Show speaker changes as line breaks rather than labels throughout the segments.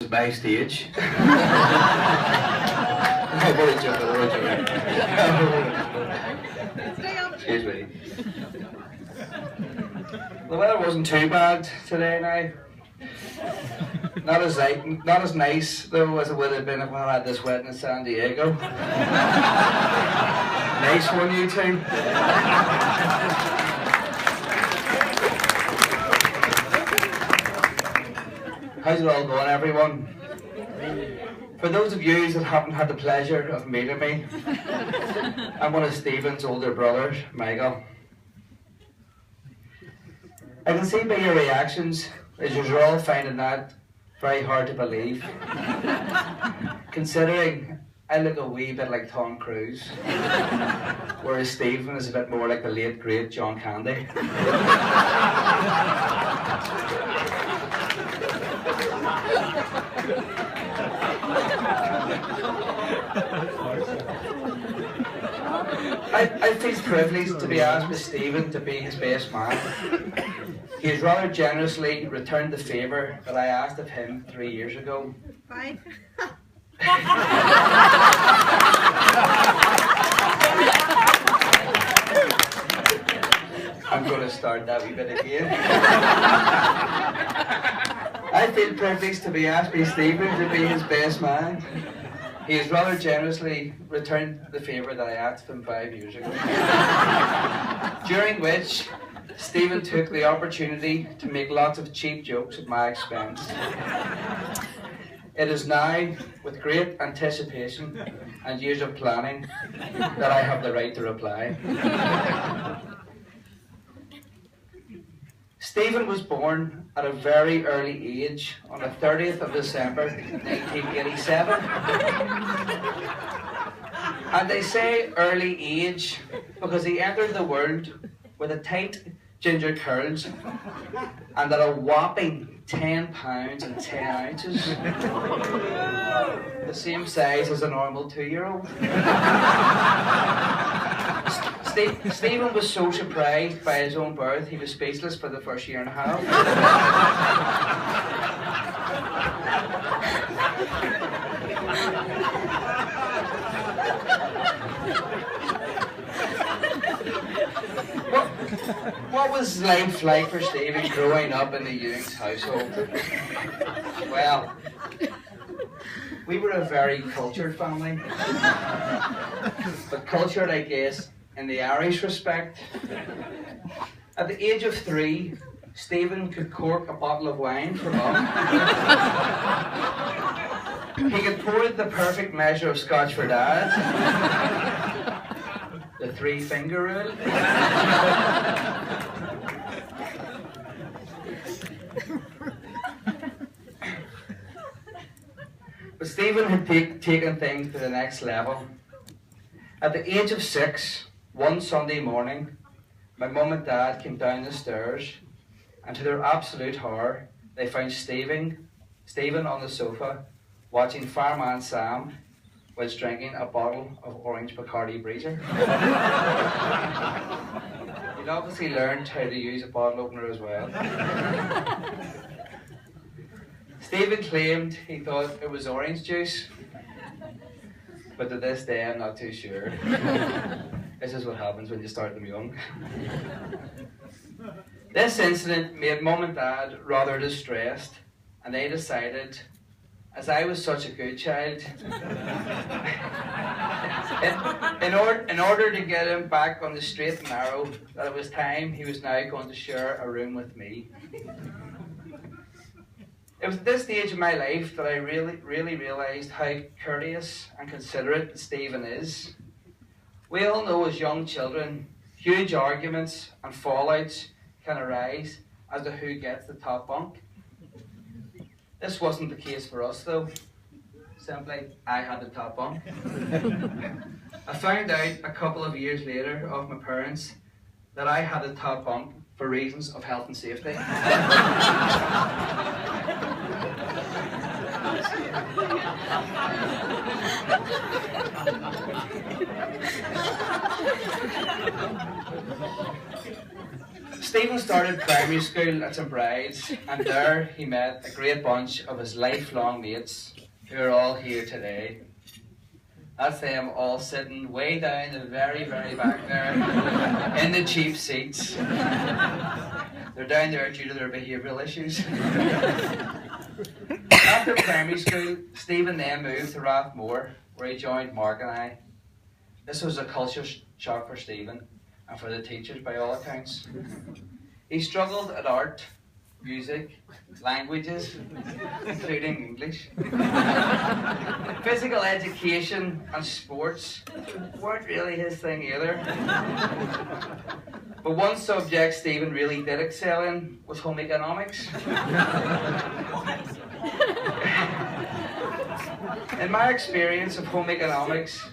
is my stage. I'm only joking. Excuse me. The weather wasn't too bad today now. Not as nice though as it would have been if I had this wedding in San Diego. Nice one, you two. How's it all going, everyone? For those of you that haven't had the pleasure of meeting me, I'm one of Stephen's older brothers, Michael. I can see by your reactions that you're all finding that very hard to believe. Considering I look a wee bit like Tom Cruise, whereas Stephen is a bit more like the late great John Candy. I feel privileged to be asked by Stephen to be his best man. He has rather generously returned the favour that I asked of him 3 years ago.
Bye.
I'm going to start that wee bit again. I feel privileged to be asked by Stephen to be his best man. He has rather generously returned the favour that I asked him 5 years ago. During which, Stephen took the opportunity to make lots of cheap jokes at my expense. It is now, with great anticipation and years of planning, that I have the right to reply. Stephen was born at a very early age on the 30th of December 1987. And they say early age because he entered the world with a tight ginger curls and at a whopping 10 pounds and 10 ounces. The same size as a normal 2-year-old. Stephen was so surprised by his own birth, he was speechless for the first year and a half. What was life like for Stephen growing up in the Ewing's household? Well, we were a very cultured family. But cultured, I guess, in the Irish respect. At the age of 3, Stephen could cork a bottle of wine for Mum. He could pour the perfect measure of Scotch for Dad. The 3-finger rule. But Stephen had taken things to the next level. At the age of 6, one Sunday morning, my mum and dad came down the stairs, and to their absolute horror, they found Stephen on the sofa, watching Fireman Sam, whilst drinking a bottle of orange Bacardi Breezer. He'd obviously learned how to use a bottle opener as well. Stephen claimed he thought it was orange juice, but to this day I'm not too sure. This is what happens when you start them young. This incident made Mum and Dad rather distressed, and they decided, as I was such a good child, in order to get him back on the straight and narrow, that it was time he was now going to share a room with me. It was at this stage of my life that I really realised how courteous and considerate Stephen is. We all know as young children, huge arguments and fallouts can arise as to who gets the top bunk. This wasn't the case for us though. Simply, I had the top bunk. I found out a couple of years later of my parents that I had the top bunk for reasons of health and safety. Stephen started primary school at St Bride's, and there he met a great bunch of his lifelong mates who are all here today. That's them all sitting way down the very, very back there in the cheap seats. They're down there due to their behavioural issues. After primary school, Stephen then moved to Rathmore, where he joined Mark and I. This was a culture shock for Stephen, and for the teachers by all accounts. He struggled at art, music, languages, including English. Physical education and sports weren't really his thing either. But one subject Stephen really did excel in was home economics. In my experience of home economics,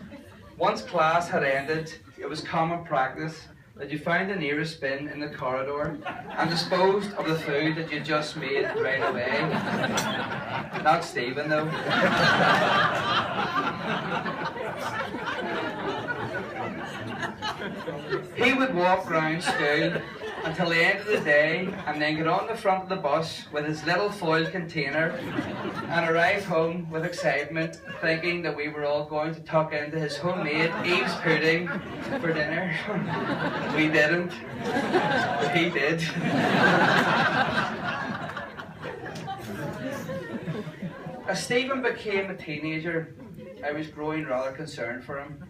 once class had ended, it was common practice that you found the nearest bin in the corridor and disposed of the food that you just made right away. Not Stephen, though. He would walk round school until the end of the day and then get on the front of the bus with his little foil container and arrive home with excitement, thinking that we were all going to tuck into his homemade Eve's pudding for dinner. We didn't, but he did. As Stephen became a teenager, I was growing rather concerned for him.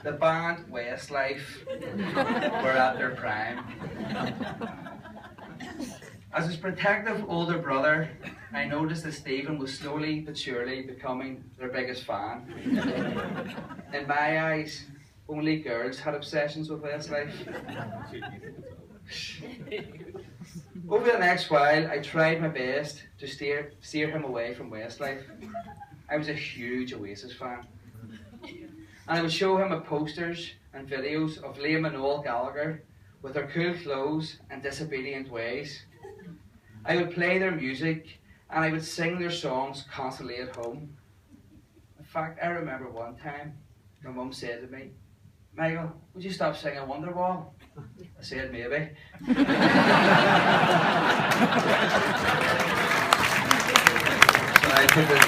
The band Westlife were at their prime. As his protective older brother, I noticed that Stephen was slowly but surely becoming their biggest fan. In my eyes, only girls had obsessions with Westlife. Over the next while, I tried my best to steer him away from Westlife. I was a huge Oasis fan. And I would show him posters and videos of Liam and Noel Gallagher with their cool clothes and disobedient ways. I would play their music and I would sing their songs constantly at home. In fact, I remember one time my mum said to me, "Michael, would you stop singing Wonderwall?" I said, "Maybe." So I took it.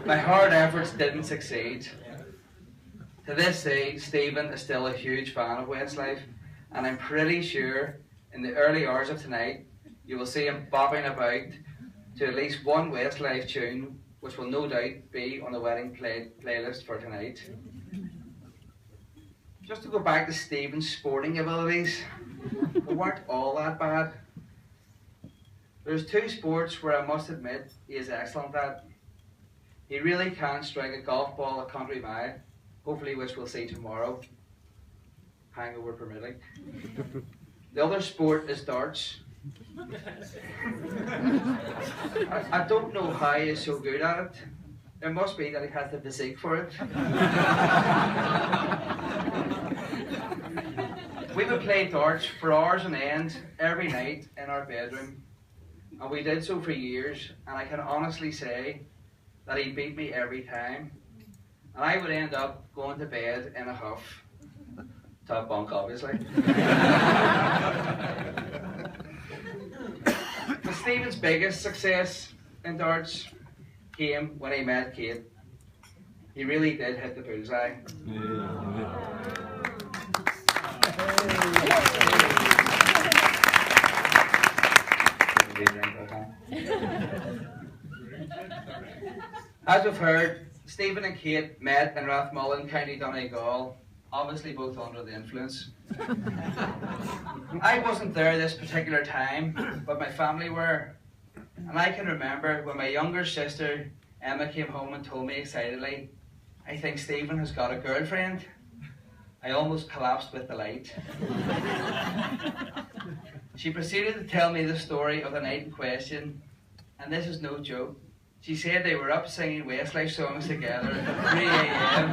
My hard efforts didn't succeed. To this day, Stephen is still a huge fan of Westlife, and I'm pretty sure in the early hours of tonight you will see him bopping about to at least one Westlife tune, which will no doubt be on the wedding playlist for tonight. Just to go back to Stephen's sporting abilities, they weren't all that bad. There's two sports where I must admit he is excellent at. He really can strike a golf ball a country mile, hopefully which we'll see tomorrow, hangover permitting. The other sport is darts. I don't know how he is so good at it. It must be that he has the physique for it. We would play darts for hours on end every night in our bedroom, and we did so for years, and I can honestly say that he beat me every time, and I would end up going to bed in a huff. Top bunk, obviously. But Stephen's biggest success in darts came when he met Kate. He really did hit the bullseye. As we've heard, Stephen and Kate met in Rathmullen, County Donegal, obviously both under the influence. I wasn't there this particular time, but my family were. And I can remember when my younger sister, Emma, came home and told me excitedly, "I think Stephen has got a girlfriend." I almost collapsed with delight. She proceeded to tell me the story of the night in question, and this is no joke. She said they were up singing Westlife songs together at 3 a.m.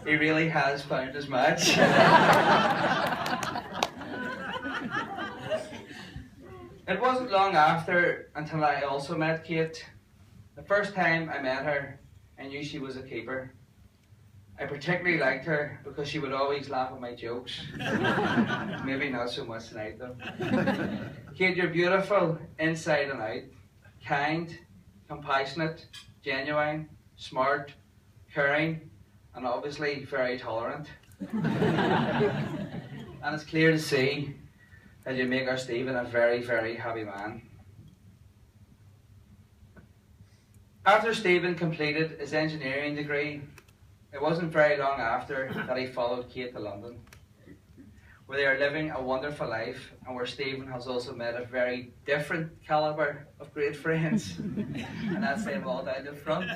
He really has found his match. It wasn't long after until I also met Kate. The first time I met her, I I knew she was a keeper. I particularly liked her because she would always laugh at my jokes. Maybe not so much tonight though. Kate, you're beautiful inside and out. Kind, compassionate, genuine, smart, caring, and obviously very tolerant. And it's clear to see that you make our Stephen a very, very happy man. After Stephen completed his engineering degree, it wasn't very long after that he followed Kate to London, where they are living a wonderful life and where Stephen has also met a very different calibre of great friends. And that's them all down the front.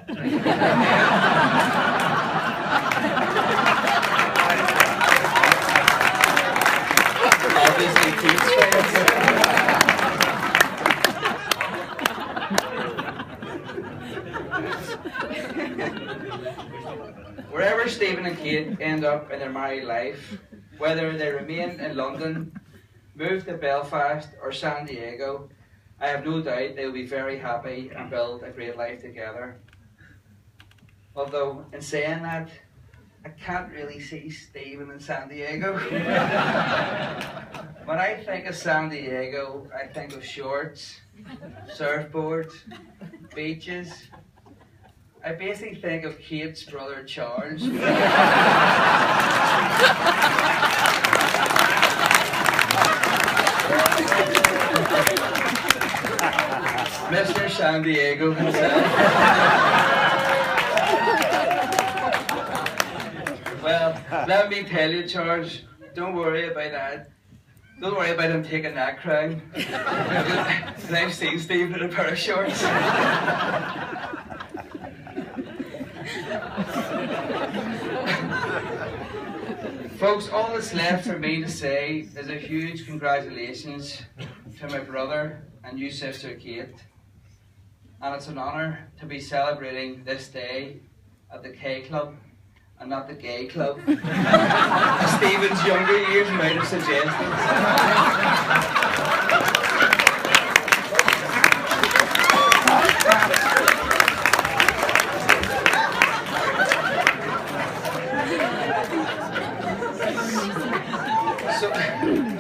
Obviously Kate's friends. Wherever Stephen and Kate end up in their married life, whether they remain in London, move to Belfast or San Diego, I have no doubt they will be very happy and build a great life together. Although, in saying that, I can't really see Stephen in San Diego. When I think of San Diego, I think of shorts, surfboards, beaches. I basically think of Kate's brother Charles. Mr. San Diego himself. Well, let me tell you, Charles, don't worry about that. Don't worry about him taking that crown. Because I've seen Steve in a pair of shorts. Folks, all that's left for me to say is a huge congratulations to my brother and you sister Kate. And it's an honour to be celebrating this day at the K Club and not the Gay Club, as Stephen's younger years might have suggested.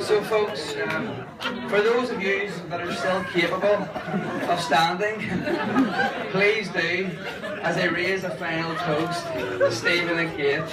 So folks, for those of you that are still capable of standing, please do, as I raise a final toast to Stephen and Kate.